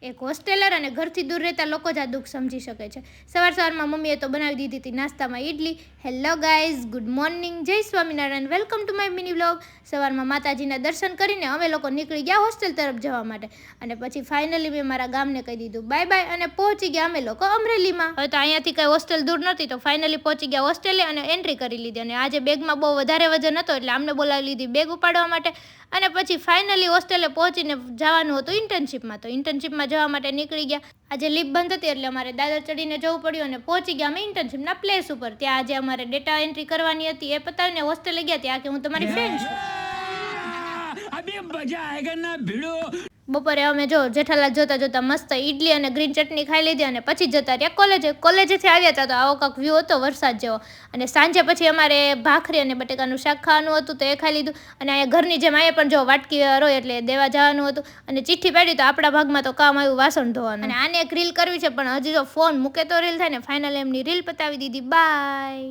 એક હોસ્ટેલર અને ઘરથી દૂર રહેતા લોકો જ આ દુઃખ સમજી શકે છે. સવારમાં મમ્મીએ તો બનાવી દીધી હતી નાસ્તામાં idli. Hello guys, good morning, Jai Swaminarayan, welcome to my mini vlog. સવારમાં માતાજીના દર્શન કરીને અમે લોકો નીકળી ગયા હોસ્ટેલ તરફ જવા માટે. અને પછી ફાઇનલી મેં મારા ગામને કહી દીધું બાય બાય અને પહોંચી ગયા અમે લોકો અમરેલીમાં. હવે તો અહીંયાથી કંઈ હોસ્ટેલ દૂર નહોતી તો ફાઇનલી પહોંચી ગયા હોસ્ટેલે અને એન્ટ્રી કરી લીધી. અને આજે બેગમાં બહુ વધારે વજન હતો એટલે આમને બોલાવી લીધી બેગ ઉપાડવા માટે. અને પછી ફાઇનલી હોસ્ટેલે પહોંચીને જવાનું હતું ઇન્ટર્નશીપમાં. તો ઇન્ટર્નશીપમાં જવા માટે નીકળી ગયા. આજે લીપ બંધ હતી એટલે અમારે દાદર ચડીને જવું પડ્યું અને પહોંચી ગયા અમે ઇન્ટર્નશીપના પ્લેસ ઉપર. ત્યાં આજે અમારે ડેટા એન્ટ્રી કરવાની હતી. એ પતાવીને હોસ્ટેલે ગયા ત્યાં કે હું તમારી ફ્રેન્ડ છું. બપોરે અમે જો જેઠાલાલ જોતા મસ્ત ઈડલી અને ગ્રીન ચટણી ખાઈ લીધી અને પછી જતા રહ્યા કોલેજેથી આવ્યા હતા તો આવો કાંક વ્યૂ હતો વરસાદ જેવો. અને સાંજે પછી અમારે ભાખરી અને બટેકાનું શાક ખાવાનું હતું તો એ ખાઈ લીધું. અને અહીંયા ઘરની જેમ અહીંયા પણ જો વાટકી રોય એટલે દેવા જવાનું હતું. અને ચિઠ્ઠી પાડી તો આપણા ભાગમાં તો કામ આવ્યું વાસણ ધોવાનું. અને આને એક રીલ કરવી છે પણ હજી જો ફોન મૂકે તો રીલ થાય ને. ફાઇનલ એમની રીલ પતાવી દીધી. બાય.